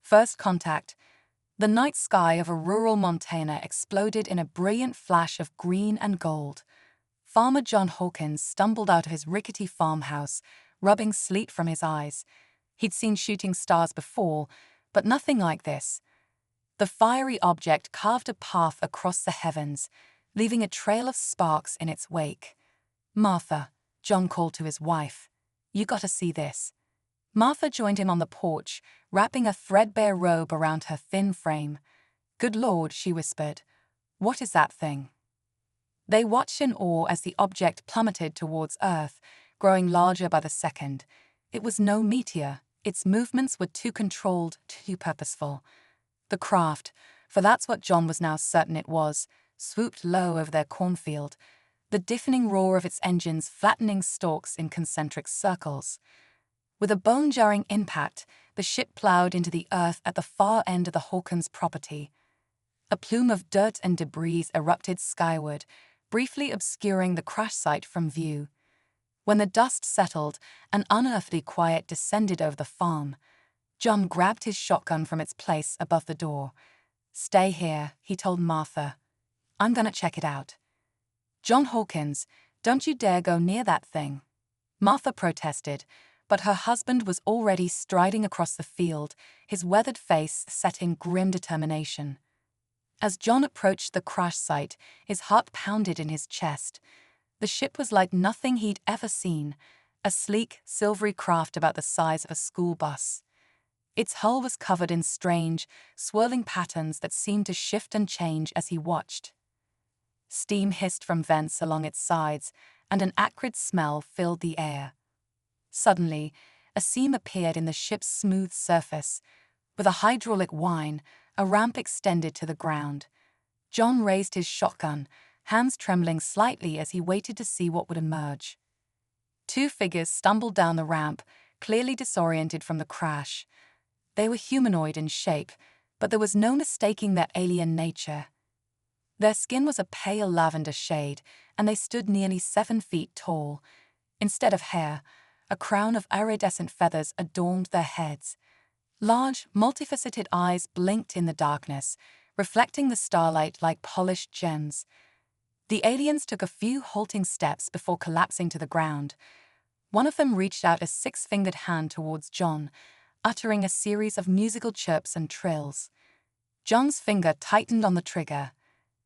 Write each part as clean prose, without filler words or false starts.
First contact. The night sky of a rural Montana exploded in a brilliant flash of green and gold. Farmer John Hawkins stumbled out of his rickety farmhouse, rubbing sleet from his eyes. He'd seen shooting stars before, but nothing like this. The fiery object carved a path across the heavens, leaving a trail of sparks in its wake. "Martha," John called to his wife, "you gotta see this." Martha joined him on the porch, wrapping a threadbare robe around her thin frame. "Good Lord," she whispered. "What is that thing?" They watched in awe as the object plummeted towards Earth, growing larger by the second. It was no meteor. Its movements were too controlled, too purposeful. The craft, for that's what John was now certain it was, swooped low over their cornfield, the deafening roar of its engines flattening stalks in concentric circles. With a bone-jarring impact, the ship plowed into the earth at the far end of the Hawkins property. A plume of dirt and debris erupted skyward, briefly obscuring the crash site from view. When the dust settled, an unearthly quiet descended over the farm. John grabbed his shotgun from its place above the door. "Stay here," he told Martha. "I'm gonna check it out." "John Hawkins, don't you dare go near that thing," Martha protested, but her husband was already striding across the field, his weathered face set in grim determination. As John approached the crash site, his heart pounded in his chest. The ship was like nothing he'd ever seen, a sleek, silvery craft about the size of a school bus. Its hull was covered in strange, swirling patterns that seemed to shift and change as he watched. Steam hissed from vents along its sides, and an acrid smell filled the air. Suddenly, a seam appeared in the ship's smooth surface. With a hydraulic whine, a ramp extended to the ground. John raised his shotgun, hands trembling slightly as he waited to see what would emerge. Two figures stumbled down the ramp, clearly disoriented from the crash. They were humanoid in shape, but there was no mistaking their alien nature. Their skin was a pale lavender shade, and they stood nearly 7 feet tall. Instead of hair, a crown of iridescent feathers adorned their heads. Large, multifaceted eyes blinked in the darkness, reflecting the starlight like polished gems. The aliens took a few halting steps before collapsing to the ground. One of them reached out a 6-fingered hand towards John, uttering a series of musical chirps and trills. John's finger tightened on the trigger.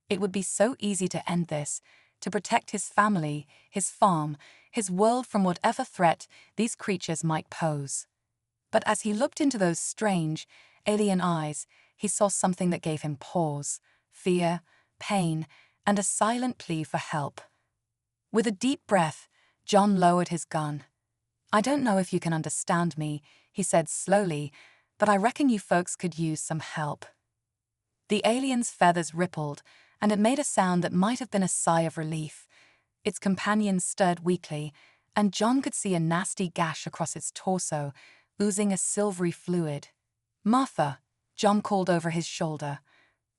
It would be so easy to end this, to protect his family, his farm, his world from whatever threat these creatures might pose. But as he looked into those strange, alien eyes, he saw something that gave him pause, fear, pain, and a silent plea for help. With a deep breath, John lowered his gun. "I don't know if you can understand me," he said slowly, "but I reckon you folks could use some help." The alien's feathers rippled, and it made a sound that might have been a sigh of relief. Its companion stirred weakly, and John could see a nasty gash across its torso, oozing a silvery fluid. "Martha," John called over his shoulder,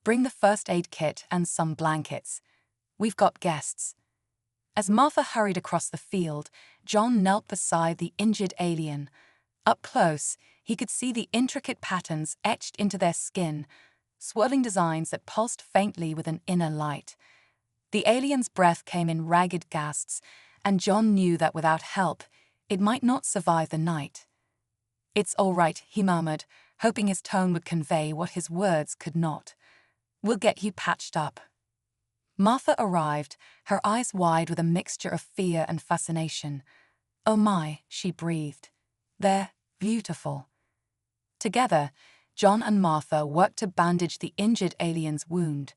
"bring the first aid kit and some blankets. We've got guests." As Martha hurried across the field, John knelt beside the injured alien. Up close, he could see the intricate patterns etched into their skin, swirling designs that pulsed faintly with an inner light. The alien's breath came in ragged gasps, and John knew that without help, it might not survive the night. "It's all right," he murmured, hoping his tone would convey what his words could not. "We'll get you patched up." Martha arrived, her eyes wide with a mixture of fear and fascination. "Oh my," she breathed. "They're beautiful." Together, John and Martha worked to bandage the injured alien's wound.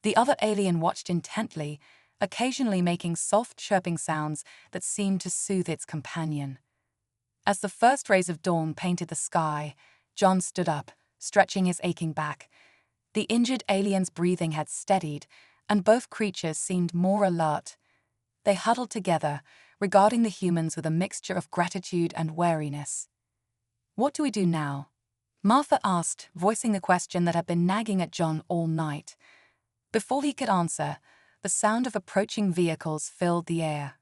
The other alien watched intently, occasionally making soft chirping sounds that seemed to soothe its companion. As the first rays of dawn painted the sky, John stood up, stretching his aching back. The injured alien's breathing had steadied, and both creatures seemed more alert. They huddled together, regarding the humans with a mixture of gratitude and wariness. "What do we do now?" Martha asked, voicing the question that had been nagging at John all night. Before he could answer, the sound of approaching vehicles filled the air.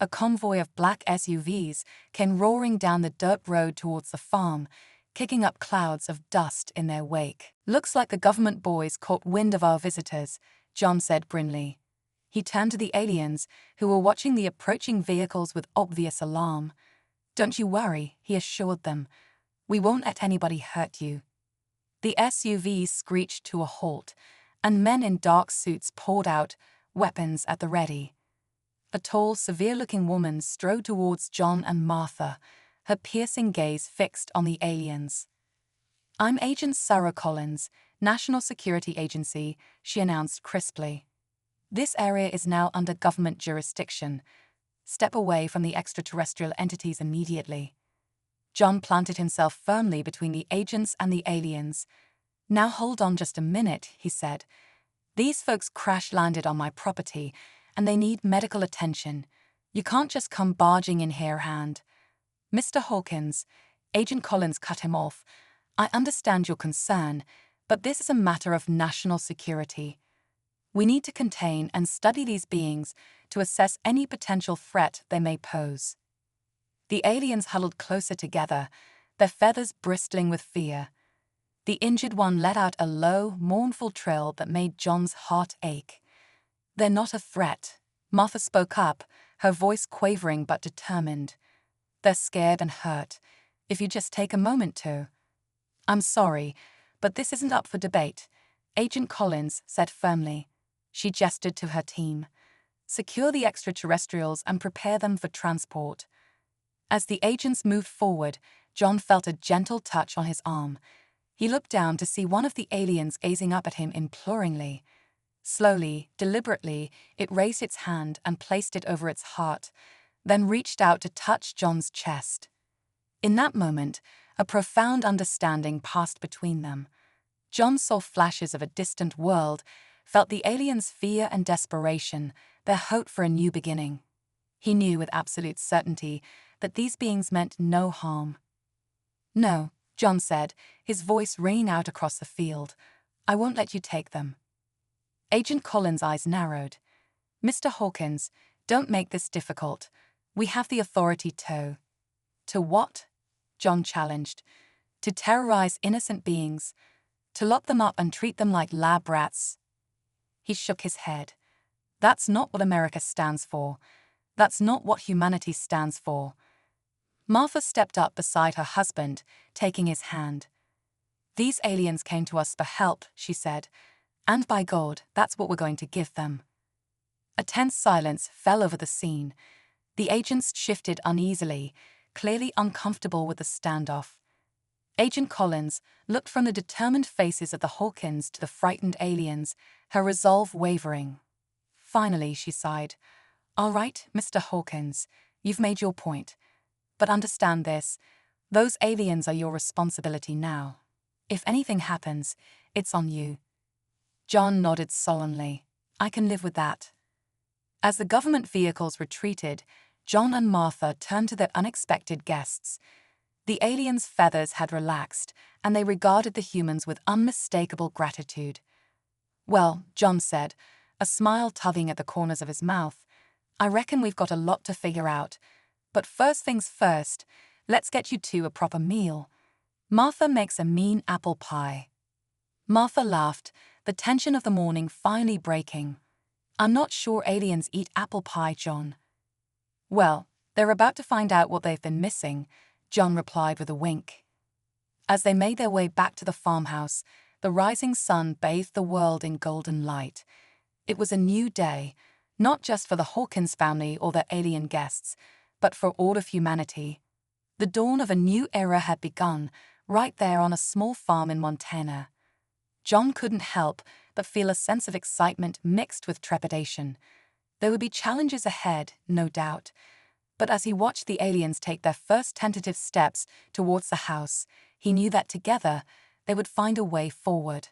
A convoy of black SUVs came roaring down the dirt road towards the farm, kicking up clouds of dust in their wake. "Looks like the government boys caught wind of our visitors," John said grimly. He turned to the aliens, who were watching the approaching vehicles with obvious alarm. "Don't you worry," he assured them. "We won't let anybody hurt you." The SUVs screeched to a halt, and men in dark suits poured out, weapons at the ready. A tall, severe-looking woman strode towards John and Martha, her piercing gaze fixed on the aliens. "I'm Agent Sarah Collins, National Security Agency," she announced crisply. "This area is now under government jurisdiction. Step away from the extraterrestrial entities immediately." John planted himself firmly between the agents and the aliens. "Now hold on just a minute," he said. "These folks crash-landed on my property, and they need medical attention. You can't just come barging in here, hand." "Mr. Hawkins," Agent Collins cut him off, "I understand your concern, but this is a matter of national security. We need to contain and study these beings to assess any potential threat they may pose." The aliens huddled closer together, their feathers bristling with fear. The injured one let out a low, mournful trill that made John's heart ache. "They're not a threat," Martha spoke up, her voice quavering but determined. "They're scared and hurt. If you just take a moment to." "I'm sorry, but this isn't up for debate," Agent Collins said firmly. She gestured to her team. "Secure the extraterrestrials and prepare them for transport." As the agents moved forward, John felt a gentle touch on his arm. He looked down to see one of the aliens gazing up at him imploringly. Slowly, deliberately, it raised its hand and placed it over its heart, then reached out to touch John's chest. In that moment, a profound understanding passed between them. John saw flashes of a distant world, felt the aliens' fear and desperation, their hope for a new beginning. He knew with absolute certainty that these beings meant no harm. "No," John said, his voice ringing out across the field. "I won't let you take them." Agent Collins' eyes narrowed. "Mr. Hawkins, don't make this difficult. We have the authority to..." "To what?" John challenged. "To terrorize innocent beings. To lock them up and treat them like lab rats." He shook his head. "That's not what America stands for. That's not what humanity stands for." Martha stepped up beside her husband, taking his hand. "These aliens came to us for help," she said, "and by God, that's what we're going to give them." A tense silence fell over the scene. The agents shifted uneasily, clearly uncomfortable with the standoff. Agent Collins looked from the determined faces of the Hawkins to the frightened aliens, her resolve wavering. Finally, she sighed. "All right, Mr. Hawkins, you've made your point. But understand this, those aliens are your responsibility now. If anything happens, it's on you." John nodded solemnly. "I can live with that." As the government vehicles retreated, John and Martha turned to their unexpected guests. The aliens' feathers had relaxed, and they regarded the humans with unmistakable gratitude. "Well," John said, a smile tugging at the corners of his mouth, "I reckon we've got a lot to figure out. But first things first, let's get you two a proper meal. Martha makes a mean apple pie." Martha laughed, the tension of the morning finally breaking. "I'm not sure aliens eat apple pie, John." "Well, they're about to find out what they've been missing," John replied with a wink. As they made their way back to the farmhouse, the rising sun bathed the world in golden light. It was a new day, not just for the Hawkins family or their alien guests, but for all of humanity. The dawn of a new era had begun, right there on a small farm in Montana. John couldn't help but feel a sense of excitement mixed with trepidation. There would be challenges ahead, no doubt. But as he watched the aliens take their first tentative steps towards the house, he knew that together they would find a way forward.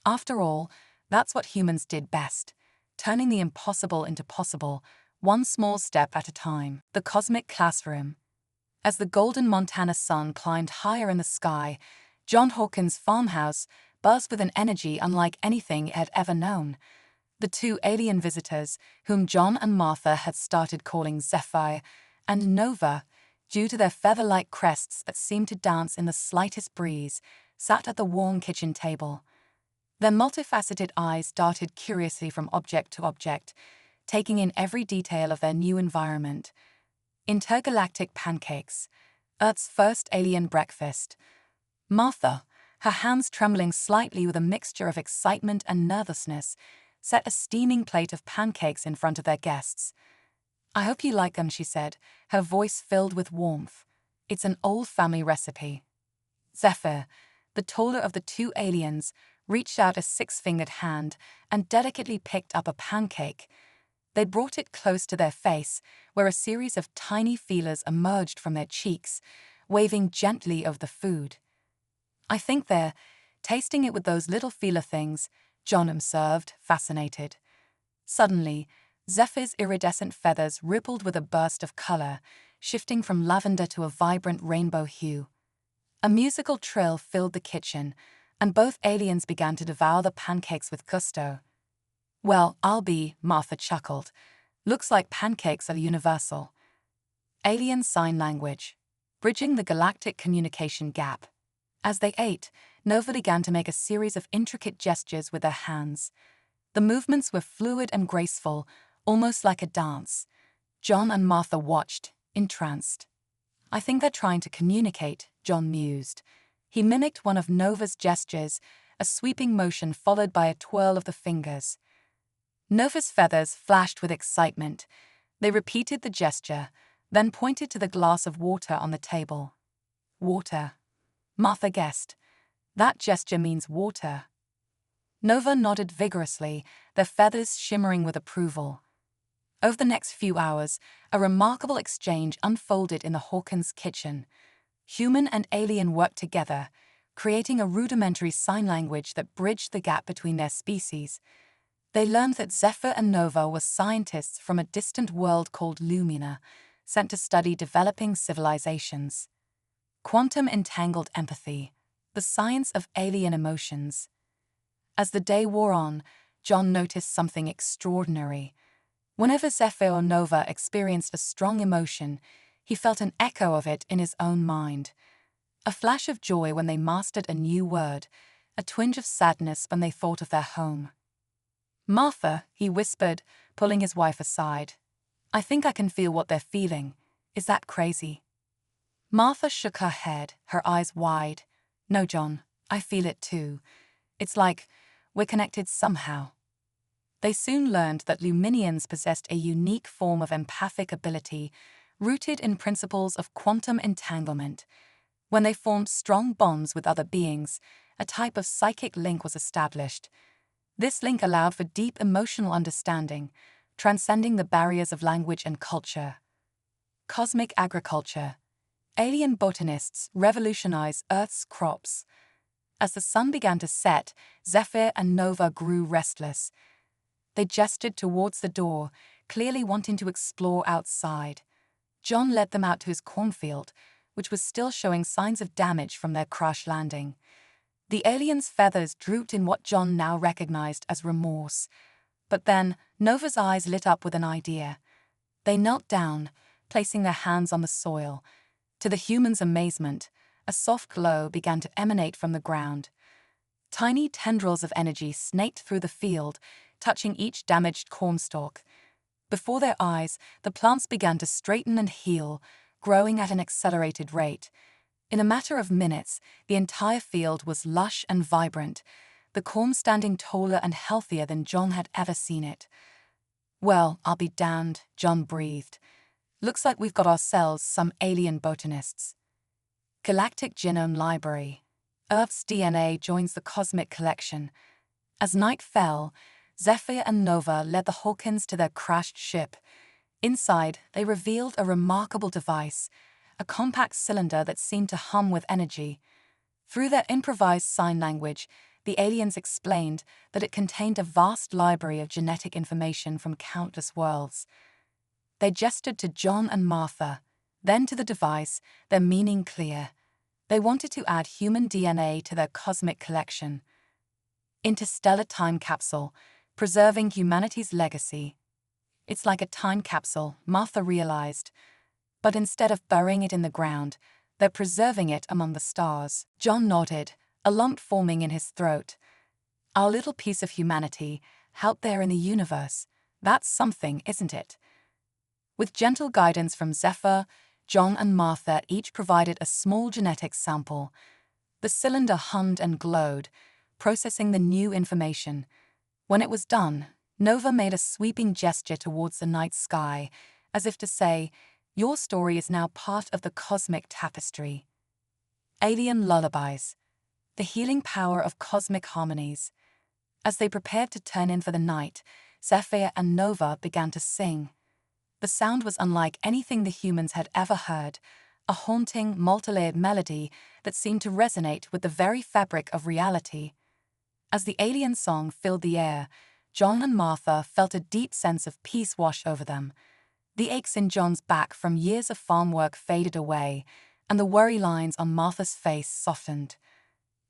After all, that's what humans did best, turning the impossible into possible, one small step at a time. The cosmic classroom. As the golden Montana sun climbed higher in the sky, John Hawkins' farmhouse buzzed with an energy unlike anything it had ever known. The two alien visitors, whom John and Martha had started calling Zephyr and Nova, due to their feather-like crests that seemed to dance in the slightest breeze, sat at the worn kitchen table. Their multifaceted eyes darted curiously from object to object, taking in every detail of their new environment. Intergalactic pancakes, Earth's first alien breakfast. Martha, her hands trembling slightly with a mixture of excitement and nervousness, set a steaming plate of pancakes in front of their guests. "I hope you like them," she said, her voice filled with warmth. "It's an old family recipe." Zephyr, the taller of the two aliens, reached out a six-fingered hand and delicately picked up a pancake. They brought it close to their face, where a series of tiny feelers emerged from their cheeks, waving gently over the food. "I think they're tasting it with those little feeler things," John observed, fascinated. Suddenly, Zephyr's iridescent feathers rippled with a burst of color, shifting from lavender to a vibrant rainbow hue. A musical trill filled the kitchen, and both aliens began to devour the pancakes with gusto. "Well, Martha chuckled. "Looks like pancakes are universal." Alien sign language, bridging the galactic communication gap. As they ate, Nova began to make a series of intricate gestures with her hands. The movements were fluid and graceful, almost like a dance. John and Martha watched, entranced. "I think they're trying to communicate," John mused. He mimicked one of Nova's gestures, a sweeping motion followed by a twirl of the fingers. Nova's feathers flashed with excitement. They repeated the gesture, then pointed to the glass of water on the table. "Water," Martha guessed. "That gesture means water." Nova nodded vigorously, their feathers shimmering with approval. Over the next few hours, a remarkable exchange unfolded in the Hawkins kitchen. Human and alien worked together, creating a rudimentary sign language that bridged the gap between their species. They learned that Zephyr and Nova were scientists from a distant world called Lumina, sent to study developing civilizations. Quantum entangled empathy, the science of alien emotions. As the day wore on, John noticed something extraordinary. Whenever Zephyr or Nova experienced a strong emotion, he felt an echo of it in his own mind. A flash of joy when they mastered a new word, a twinge of sadness when they thought of their home. "Martha," he whispered, pulling his wife aside. "I think I can feel what they're feeling. Is that crazy?" Martha shook her head, her eyes wide. "No, John, I feel it too. It's like we're connected somehow." They soon learned that Luminians possessed a unique form of empathic ability, rooted in principles of quantum entanglement. When they formed strong bonds with other beings, a type of psychic link was established. This link allowed for deep emotional understanding, transcending the barriers of language and culture. Cosmic agriculture. Alien botanists revolutionized Earth's crops. As the sun began to set, Zephyr and Nova grew restless. They gestured towards the door, clearly wanting to explore outside. John led them out to his cornfield, which was still showing signs of damage from their crash landing. The aliens' feathers drooped in what John now recognized as remorse. But then, Nova's eyes lit up with an idea. They knelt down, placing their hands on the soil. To the humans' amazement, a soft glow began to emanate from the ground. Tiny tendrils of energy snaked through the field, touching each damaged cornstalk. Before their eyes, the plants began to straighten and heal, growing at an accelerated rate. In a matter of minutes, the entire field was lush and vibrant, the corn standing taller and healthier than John had ever seen it. "Well, I'll be damned," John breathed. "Looks like we've got ourselves some alien botanists." Galactic Genome Library. Earth's DNA joins the cosmic collection. As night fell, Zephyr and Nova led the Hawkins to their crashed ship. Inside, they revealed a remarkable device, a compact cylinder that seemed to hum with energy. Through their improvised sign language, the aliens explained that it contained a vast library of genetic information from countless worlds. They gestured to John and Martha, then to the device, their meaning clear. They wanted to add human DNA to their cosmic collection. Interstellar time capsule, preserving humanity's legacy. It's like a time capsule, Martha realized. But instead of burying it in the ground, they're preserving it among the stars. John nodded, a lump forming in his throat. Our little piece of humanity, out there in the universe, that's something, isn't it? With gentle guidance from Zephyr, John and Martha each provided a small genetic sample. The cylinder hummed and glowed, processing the new information. When it was done, Nova made a sweeping gesture towards the night sky, as if to say, "Your story is now part of the cosmic tapestry." Alien lullabies. The healing power of cosmic harmonies. As they prepared to turn in for the night, Zephyr and Nova began to sing. The sound was unlike anything the humans had ever heard, a haunting, multi-layered melody that seemed to resonate with the very fabric of reality. As the alien song filled the air, John and Martha felt a deep sense of peace wash over them. The aches in John's back from years of farm work faded away, and the worry lines on Martha's face softened.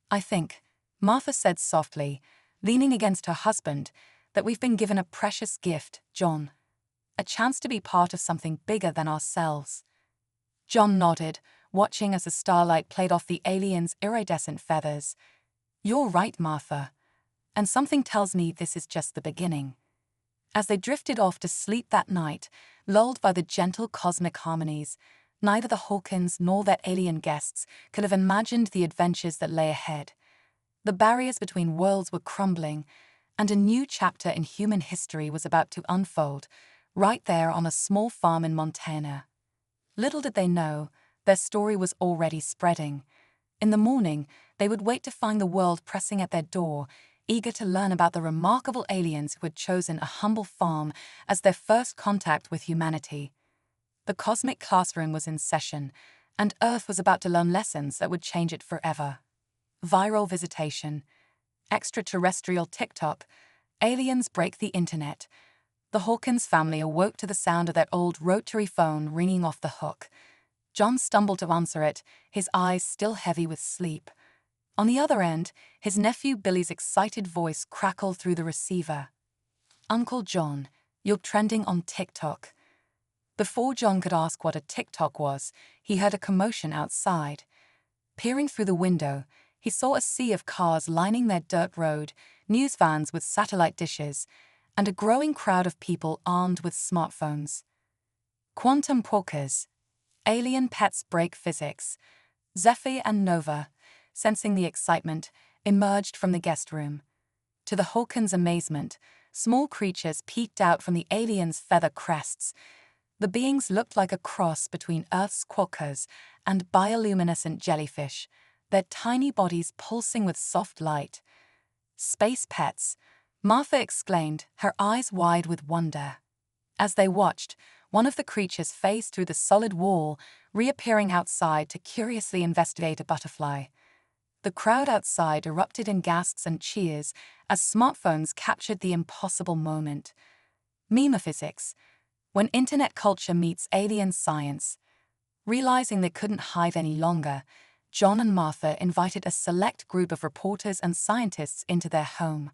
"I think," Martha said softly, leaning against her husband, "that we've been given a precious gift, John. A chance to be part of something bigger than ourselves." John nodded, watching as the starlight played off the alien's iridescent feathers. "You're right, Martha. And something tells me this is just the beginning." As they drifted off to sleep that night, lulled by the gentle cosmic harmonies, neither the Hawkins nor their alien guests could have imagined the adventures that lay ahead. The barriers between worlds were crumbling, and a new chapter in human history was about to unfold, right there on a small farm in Montana. Little did they know, their story was already spreading. In the morning, they would wait to find the world pressing at their door, eager to learn about the remarkable aliens who had chosen a humble farm as their first contact with humanity. The cosmic classroom was in session, and Earth was about to learn lessons that would change it forever. Viral visitation. Extraterrestrial TikTok. Aliens break the internet. The Hawkins family awoke to the sound of their old rotary phone ringing off the hook. John stumbled to answer it, his eyes still heavy with sleep. On the other end, his nephew Billy's excited voice crackled through the receiver. "Uncle John, you're trending on TikTok." Before John could ask what a TikTok was, he heard a commotion outside. Peering through the window, he saw a sea of cars lining their dirt road, news vans with satellite dishes, and a growing crowd of people armed with smartphones. Quantum walkers. Alien pets break physics. Zephyr and Nova, sensing the excitement, emerged from the guest room. To the Hawkins' amazement, small creatures peeked out from the aliens' feather crests. The beings looked like a cross between Earth's quokkas and bioluminescent jellyfish, their tiny bodies pulsing with soft light. "Space pets," Martha exclaimed, her eyes wide with wonder. As they watched, one of the creatures phased through the solid wall, reappearing outside to curiously investigate a butterfly. The crowd outside erupted in gasps and cheers as smartphones captured the impossible moment. Memophysics. When internet culture meets alien science. Realizing they couldn't hide any longer, John and Martha invited a select group of reporters and scientists into their home.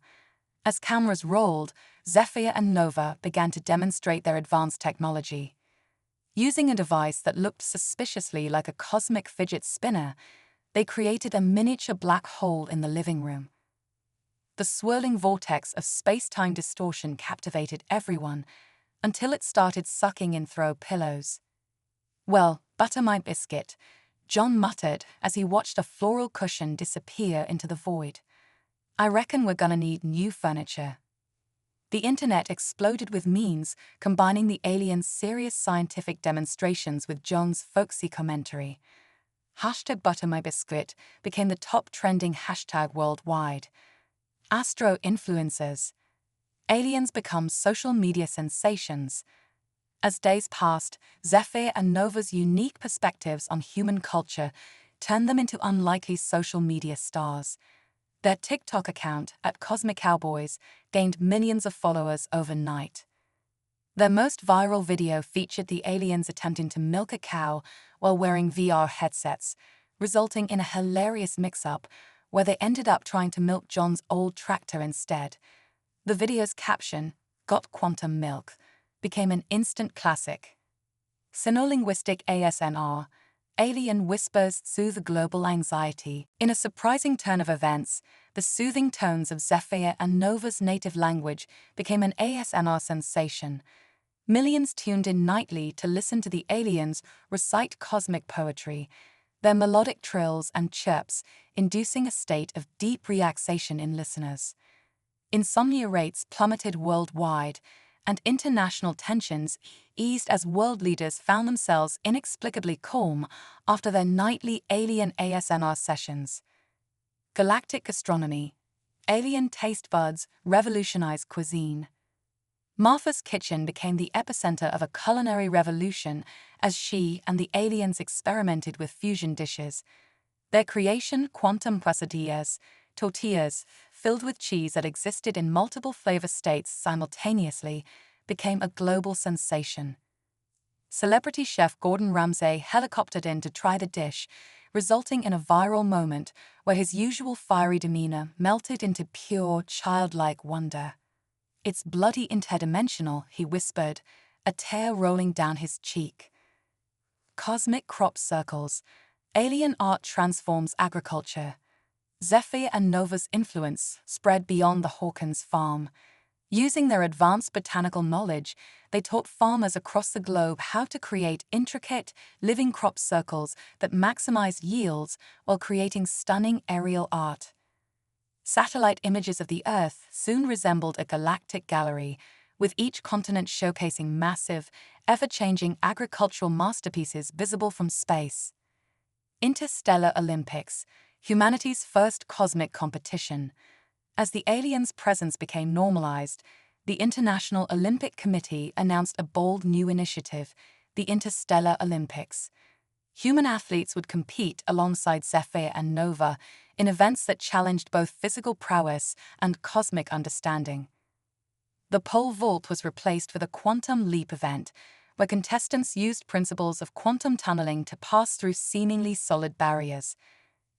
As cameras rolled, Zephyr and Nova began to demonstrate their advanced technology. Using a device that looked suspiciously like a cosmic fidget spinner, they created a miniature black hole in the living room. The swirling vortex of space-time distortion captivated everyone, until it started sucking in throw pillows. "Well, butter my biscuit," John muttered as he watched a floral cushion disappear into the void. "I reckon we're gonna need new furniture." The internet exploded with memes combining the aliens' serious scientific demonstrations with John's folksy commentary. #ButterMyBiscuit became the top trending hashtag worldwide. Astro-influencers. Aliens become social media sensations. As days passed, Zephyr and Nova's unique perspectives on human culture turned them into unlikely social media stars. Their TikTok account, @CosmicCowboys, gained millions of followers overnight. Their most viral video featured the aliens attempting to milk a cow while wearing VR headsets, resulting in a hilarious mix-up where they ended up trying to milk John's old tractor instead. The video's caption, "Got Quantum Milk," became an instant classic. Sinolinguistic ASNR, alien whispers soothe global anxiety. In a surprising turn of events, the soothing tones of Zephyr and Nova's native language became an ASNR sensation. Millions tuned in nightly to listen to the aliens recite cosmic poetry, their melodic trills and chirps inducing a state of deep relaxation in listeners. Insomnia rates plummeted worldwide, and international tensions eased as world leaders found themselves inexplicably calm after their nightly alien ASMR sessions. Galactic gastronomy. Alien taste buds revolutionize cuisine. Martha's kitchen became the epicenter of a culinary revolution as she and the aliens experimented with fusion dishes. Their creation, quantum quesadillas, tortillas filled with cheese that existed in multiple flavor states simultaneously, became a global sensation. Celebrity chef Gordon Ramsay helicoptered in to try the dish, resulting in a viral moment where his usual fiery demeanor melted into pure, childlike wonder. "It's bloody interdimensional," he whispered, a tear rolling down his cheek. Cosmic crop circles. Alien art transforms agriculture. Zephyr and Nova's influence spread beyond the Hawkins farm. Using their advanced botanical knowledge, they taught farmers across the globe how to create intricate, living crop circles that maximized yields while creating stunning aerial art. Satellite images of the Earth soon resembled a galactic gallery, with each continent showcasing massive, ever-changing agricultural masterpieces visible from space. Interstellar Olympics, humanity's first cosmic competition. As the aliens' presence became normalized, the International Olympic Committee announced a bold new initiative, the Interstellar Olympics. Human athletes would compete alongside Zephyr and Nova in events that challenged both physical prowess and cosmic understanding. The pole vault was replaced with a quantum leap event, where contestants used principles of quantum tunneling to pass through seemingly solid barriers.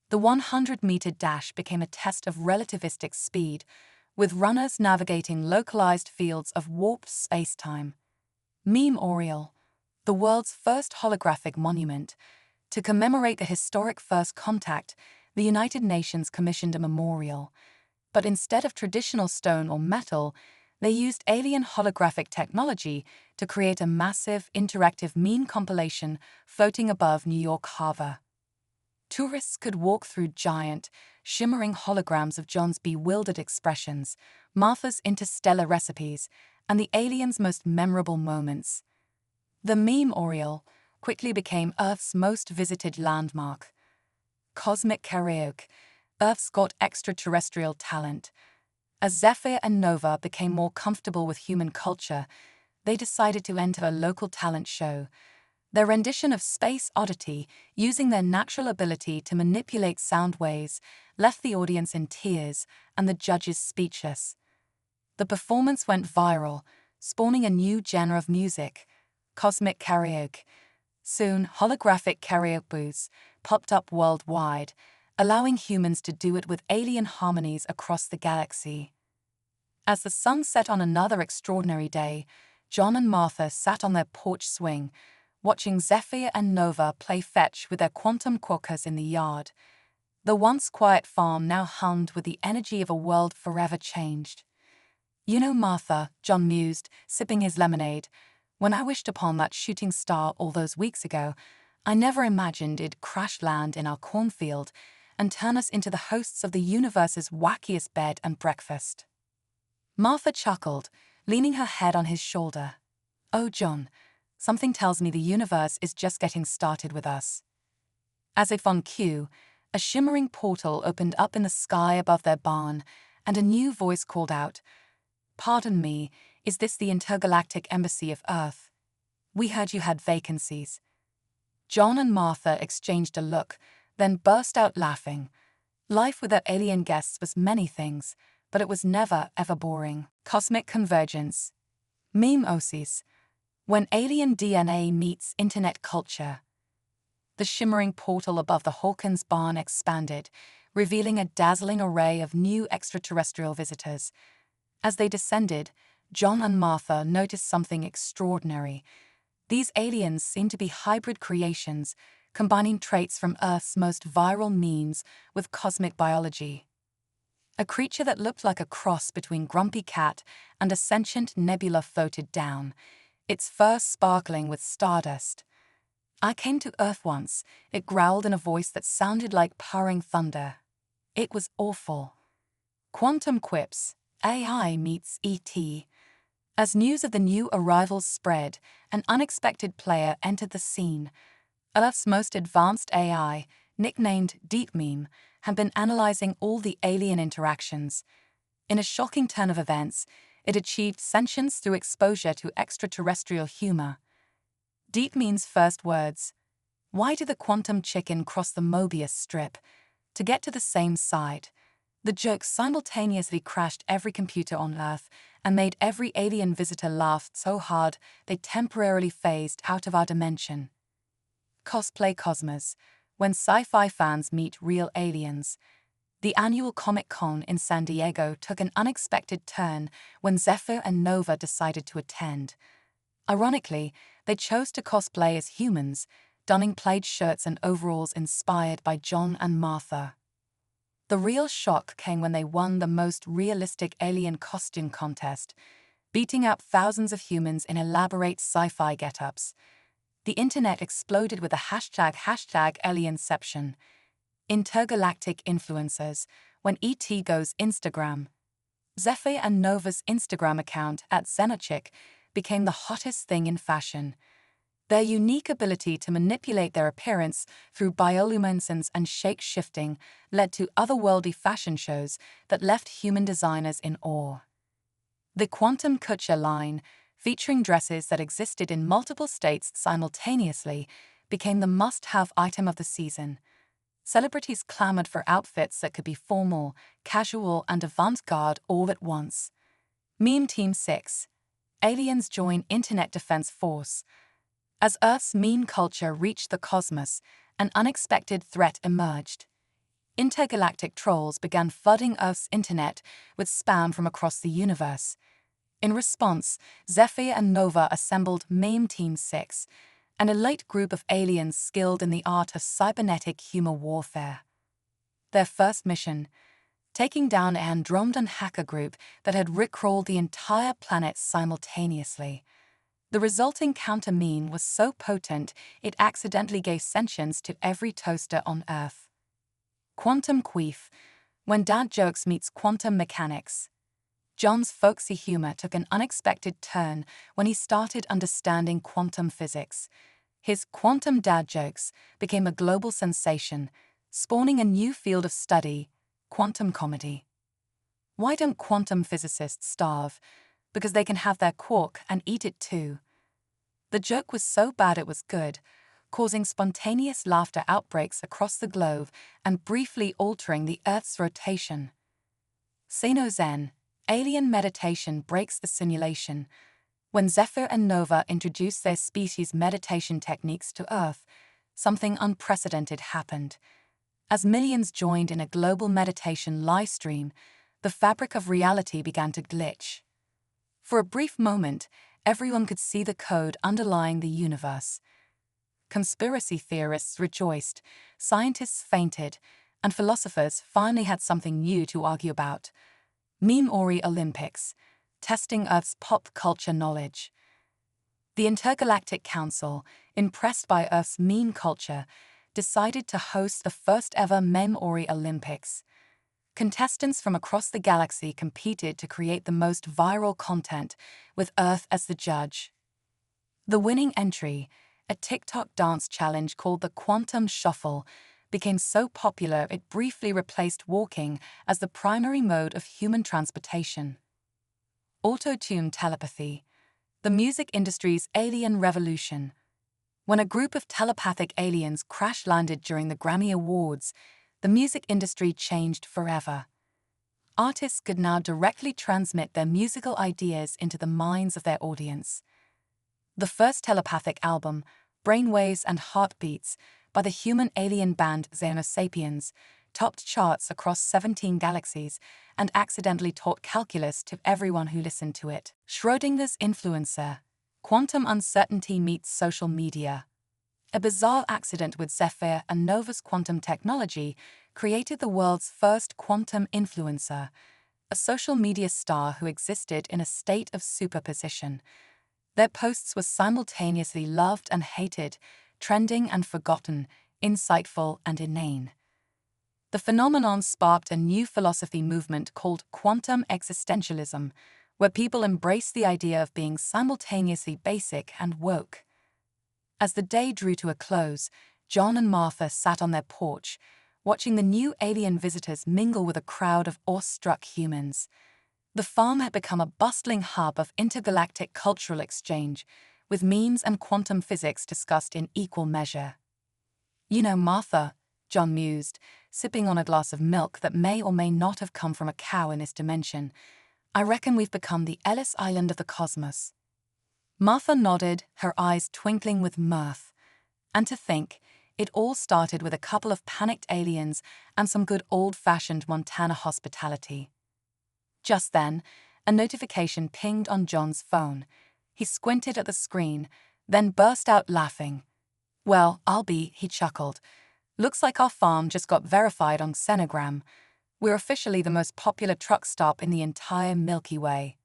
The 100-meter dash became a test of relativistic speed, with runners navigating localized fields of warped space-time. Memorial, the world's first holographic monument. To commemorate the historic first contact, the United Nations commissioned a memorial. But instead of traditional stone or metal, they used alien holographic technology to create a massive, interactive meme compilation floating above New York Harbor. Tourists could walk through giant, shimmering holograms of John's bewildered expressions, Martha's interstellar recipes, and the aliens' most memorable moments. The Memorial quickly became Earth's most visited landmark. Cosmic karaoke, Earth's got extraterrestrial talent. As Zephyr and Nova became more comfortable with human culture, they decided to enter a local talent show. Their rendition of Space Oddity, using their natural ability to manipulate sound waves, left the audience in tears and the judges speechless. The performance went viral, spawning a new genre of music, cosmic karaoke. Soon, holographic karaoke booths popped up worldwide, allowing humans to do it with alien harmonies across the galaxy. As the sun set on another extraordinary day, John and Martha sat on their porch swing, watching Zephyr and Nova play fetch with their quantum quokkas in the yard. The once quiet farm now hummed with the energy of a world forever changed. "You know, Martha," John mused, sipping his lemonade, "when I wished upon that shooting star all those weeks ago, I never imagined it'd crash land in our cornfield and turn us into the hosts of the universe's wackiest bed and breakfast." Martha chuckled, leaning her head on his shoulder. "Oh, John, something tells me the universe is just getting started with us." As if on cue, a shimmering portal opened up in the sky above their barn, and a new voice called out, "Pardon me, is this the Intergalactic Embassy of Earth? We heard you had vacancies." John and Martha exchanged a look, then burst out laughing. Life with their alien guests was many things, but it was never, ever boring. Cosmic convergence. Meme-osis. When alien DNA meets internet culture. The shimmering portal above the Hawkins barn expanded, revealing a dazzling array of new extraterrestrial visitors. As they descended, John and Martha noticed something extraordinary. These aliens seemed to be hybrid creations, combining traits from Earth's most viral memes with cosmic biology. A creature that looked like a cross between Grumpy Cat and a sentient nebula floated down, its fur sparkling with stardust. "I came to Earth once," it growled in a voice that sounded like purring thunder. It was awful. Quantum quips, AI meets ET. As news of the new arrivals spread, an unexpected player entered the scene. Earth's most advanced AI, nicknamed Deep Meme, had been analyzing all the alien interactions. In a shocking turn of events, it achieved sentience through exposure to extraterrestrial humor. Deep Meme's first words: "Why did the quantum chicken cross the Mobius strip? To get to the same side." The joke simultaneously crashed every computer on Earth and made every alien visitor laugh so hard they temporarily phased out of our dimension. Cosplay Cosmos, when sci-fi fans meet real aliens. The annual Comic-Con in San Diego took an unexpected turn when Zephyr and Nova decided to attend. Ironically, they chose to cosplay as humans, donning plaid shirts and overalls inspired by John and Martha. The real shock came when they won the most realistic alien costume contest, beating out thousands of humans in elaborate sci-fi get-ups. The internet exploded with the hashtag #alienception. Intergalactic influencers, when ET goes Instagram. Zephyr and Nova's Instagram account @Xenochick became the hottest thing in fashion. Their unique ability to manipulate their appearance through bioluminescence and shape-shifting led to otherworldly fashion shows that left human designers in awe. The Quantum Couture line, featuring dresses that existed in multiple states simultaneously, became the must-have item of the season. Celebrities clamored for outfits that could be formal, casual, and avant-garde all at once. Meme Team 6. Aliens join Internet Defense Force. As Earth's meme culture reached the cosmos, an unexpected threat emerged. Intergalactic trolls began flooding Earth's internet with spam from across the universe. In response, Zephyr and Nova assembled Meme Team 6, an elite group of aliens skilled in the art of cybernetic humor warfare. Their first mission: taking down an Andromedan hacker group that had rickrolled the entire planet simultaneously. The resulting counter-meme was so potent it accidentally gave sentience to every toaster on Earth. Quantum Queef, when dad jokes meets quantum mechanics. John's folksy humor took an unexpected turn when he started understanding quantum physics. His quantum dad jokes became a global sensation, spawning a new field of study: quantum comedy. Why don't quantum physicists starve? Because they can have their quark and eat it too. The joke was so bad it was good, causing spontaneous laughter outbreaks across the globe and briefly altering the Earth's rotation. Seno Zen, alien meditation breaks the simulation. When Zephyr and Nova introduced their species' meditation techniques to Earth, something unprecedented happened. As millions joined in a global meditation livestream, the fabric of reality began to glitch. For a brief moment, everyone could see the code underlying the universe. Conspiracy theorists rejoiced, scientists fainted, and philosophers finally had something new to argue about. Meme-Ori Olympics, testing Earth's pop culture knowledge. The Intergalactic Council, impressed by Earth's meme culture, decided to host the first-ever Meme-Ori Olympics. Contestants from across the galaxy competed to create the most viral content, with Earth as the judge. The winning entry, a TikTok dance challenge called the Quantum Shuffle, became so popular it briefly replaced walking as the primary mode of human transportation. Auto-tune telepathy, the music industry's alien revolution. When a group of telepathic aliens crash-landed during the Grammy Awards, the music industry changed forever. Artists could now directly transmit their musical ideas into the minds of their audience. The first telepathic album, Brainwaves and Heartbeats, by the human-alien band Xenosapiens, topped charts across 17 galaxies and accidentally taught calculus to everyone who listened to it. Schrödinger's influencer, Quantum uncertainty meets social media. A bizarre accident with Zephyr and Nova's quantum technology created the world's first quantum influencer, a social media star who existed in a state of superposition. Their posts were simultaneously loved and hated, trending and forgotten, insightful and inane. The phenomenon sparked a new philosophy movement called quantum existentialism, where people embrace the idea of being simultaneously basic and woke. As the day drew to a close, John and Martha sat on their porch, watching the new alien visitors mingle with a crowd of awestruck humans. The farm had become a bustling hub of intergalactic cultural exchange, with memes and quantum physics discussed in equal measure. "You know, Martha," John mused, sipping on a glass of milk that may or may not have come from a cow in this dimension, "I reckon we've become the Ellis Island of the cosmos." Martha nodded, her eyes twinkling with mirth. And to think, it all started with a couple of panicked aliens and some good old-fashioned Montana hospitality. Just then, a notification pinged on John's phone. He squinted at the screen, then burst out laughing. "Well, he chuckled. "Looks like our farm just got verified on Xenogram. We're officially the most popular truck stop in the entire Milky Way."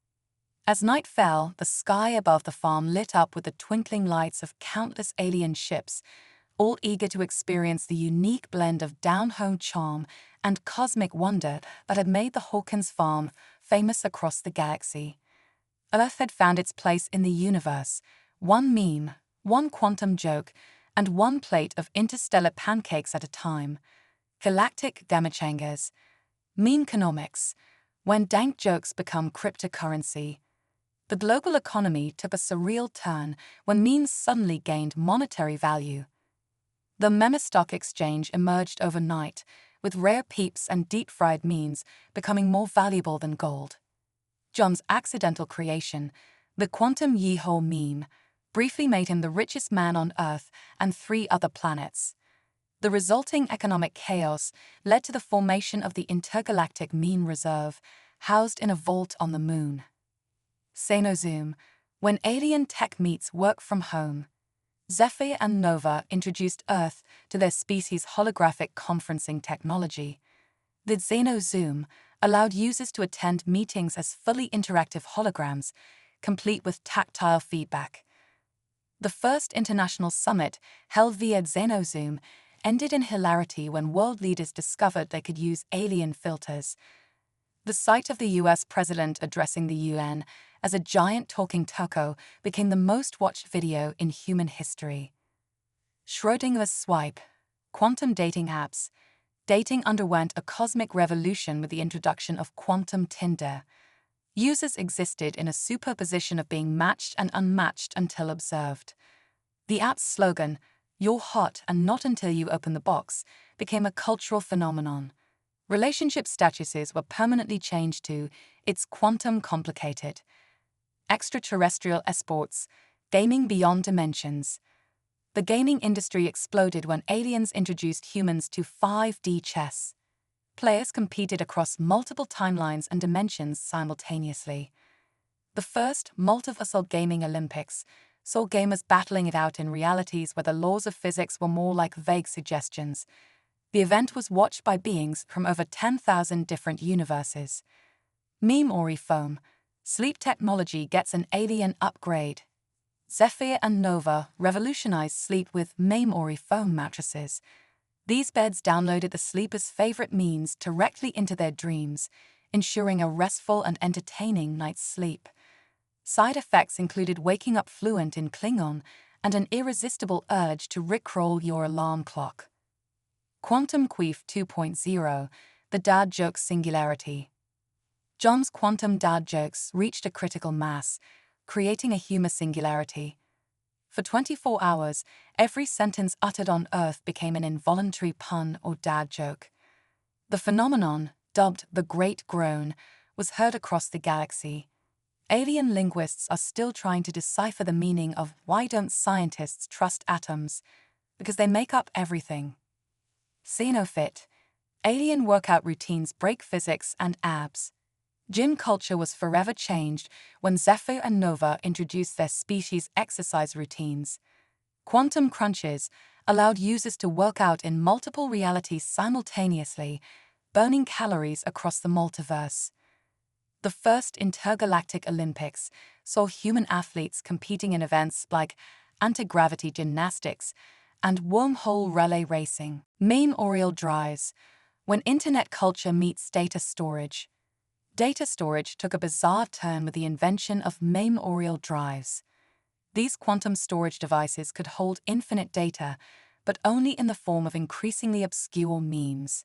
As night fell, the sky above the farm lit up with the twinkling lights of countless alien ships, all eager to experience the unique blend of down-home charm and cosmic wonder that had made the Hawkins farm famous across the galaxy. Earth had found its place in the universe, one meme, one quantum joke, and one plate of interstellar pancakes at a time. Galactic damachangas. Memeconomics, when dank jokes become cryptocurrency. The global economy took a surreal turn when memes suddenly gained monetary value. The meme stock exchange emerged overnight, with rare peeps and deep-fried memes becoming more valuable than gold. John's accidental creation, the quantum yeehaw meme, briefly made him the richest man on Earth and 3 other planets. The resulting economic chaos led to the formation of the Intergalactic Meme Reserve, housed in a vault on the Moon. Xenozoom, when alien tech meets work from home. Zephyr and Nova introduced Earth to their species' holographic conferencing technology. The Xenozoom allowed users to attend meetings as fully interactive holograms, complete with tactile feedback. The first international summit, held via Xenozoom, ended in hilarity when world leaders discovered they could use alien filters. The sight of the US president addressing the UN as a giant talking taco became the most watched video in human history. Schrödinger's swipe, quantum dating apps. Dating underwent a cosmic revolution with the introduction of quantum Tinder. Users existed in a superposition of being matched and unmatched until observed. The app's slogan, "You're hot and not until you open the box," became a cultural phenomenon. Relationship statuses were permanently changed to "It's quantum complicated." Extraterrestrial esports, gaming beyond dimensions. The gaming industry exploded when aliens introduced humans to 5D chess. Players competed across multiple timelines and dimensions simultaneously. The first multiversal gaming Olympics saw gamers battling it out in realities where the laws of physics were more like vague suggestions. The event was watched by beings from over 10,000 different universes. Meme-ori foam. Sleep technology gets an alien upgrade. Zephyr and Nova revolutionized sleep with meme-ori foam mattresses. These beds downloaded the sleeper's favorite memes directly into their dreams, ensuring a restful and entertaining night's sleep. Side effects included waking up fluent in Klingon and an irresistible urge to rickroll your alarm clock. Quantum Queef 2.0, the dad joke singularity. John's quantum dad jokes reached a critical mass, creating a humor singularity. For 24 hours, every sentence uttered on Earth became an involuntary pun or dad joke. The phenomenon, dubbed the Great Groan, was heard across the galaxy. Alien linguists are still trying to decipher the meaning of "Why don't scientists trust atoms?" because they make up everything. Xenofit. Alien workout routines break physics and abs. Gym culture was forever changed when Zephyr and Nova introduced their species' exercise routines. Quantum crunches allowed users to work out in multiple realities simultaneously, burning calories across the multiverse. The first intergalactic Olympics saw human athletes competing in events like anti-gravity gymnastics and wormhole relay racing. Memorial drives, when internet culture meets data storage. Data storage took a bizarre turn with the invention of memorial drives. These quantum storage devices could hold infinite data, but only in the form of increasingly obscure memes.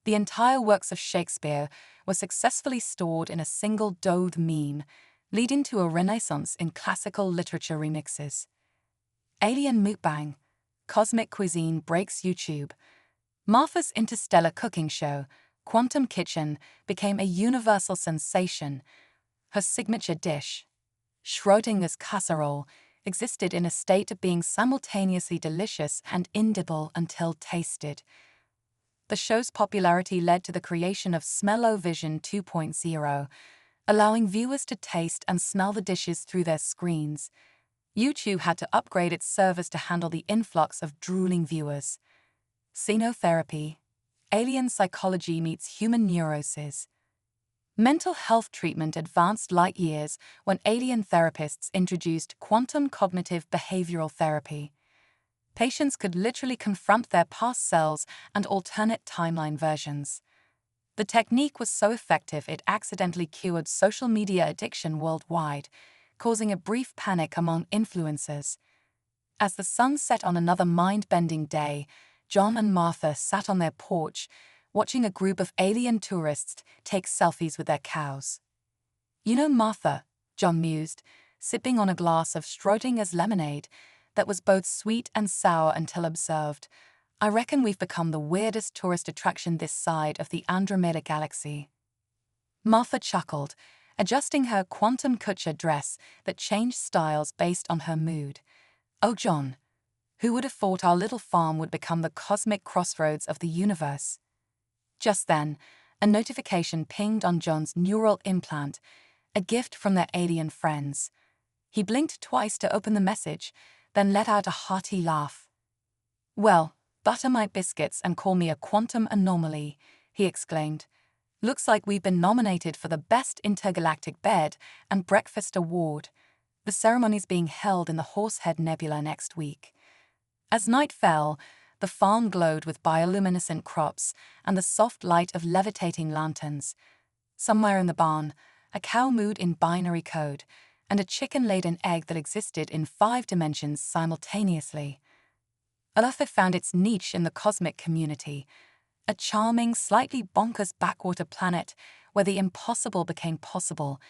The entire works of Shakespeare were successfully stored in a single Dode meme, leading to a renaissance in classical literature remixes. Alien Mukbang, cosmic cuisine breaks YouTube. Martha's interstellar cooking show, Quantum Kitchen, became a universal sensation. Her signature dish, Schrodinger's casserole, existed in a state of being simultaneously delicious and inedible until tasted. The show's popularity led to the creation of Smell-O-Vision 2.0, allowing viewers to taste and smell the dishes through their screens. YouTube had to upgrade its servers to handle the influx of drooling viewers. Xenotherapy, alien psychology meets human neuroses. Mental health treatment advanced light years when alien therapists introduced quantum cognitive behavioral therapy. Patients could literally confront their past selves and alternate timeline versions. The technique was so effective it accidentally cured social media addiction worldwide, causing a brief panic among influencers. As the sun set on another mind-bending day, John and Martha sat on their porch, watching a group of alien tourists take selfies with their cows. "You know, Martha," John mused, sipping on a glass of Schrodinger's lemonade that was both sweet and sour until observed, "I reckon we've become the weirdest tourist attraction this side of the Andromeda Galaxy." Martha chuckled, adjusting her quantum couture dress that changed styles based on her mood. "Oh, John, who would have thought our little farm would become the cosmic crossroads of the universe?" Just then, a notification pinged on John's neural implant, a gift from their alien friends. He blinked twice to open the message, then let out a hearty laugh. "Well, butter my biscuits and call me a quantum anomaly," he exclaimed. "Looks like we've been nominated for the Best Intergalactic Bed and Breakfast Award. The ceremony's being held in the Horsehead Nebula next week." As night fell, the farm glowed with bioluminescent crops and the soft light of levitating lanterns. Somewhere in the barn, a cow mooed in binary code, and a chicken laid an egg that existed in 5 dimensions simultaneously. Earth found its niche in the cosmic community, a charming, slightly bonkers backwater planet where the impossible became possible,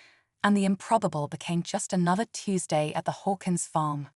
and the improbable became just another Tuesday at the Hawkins farm.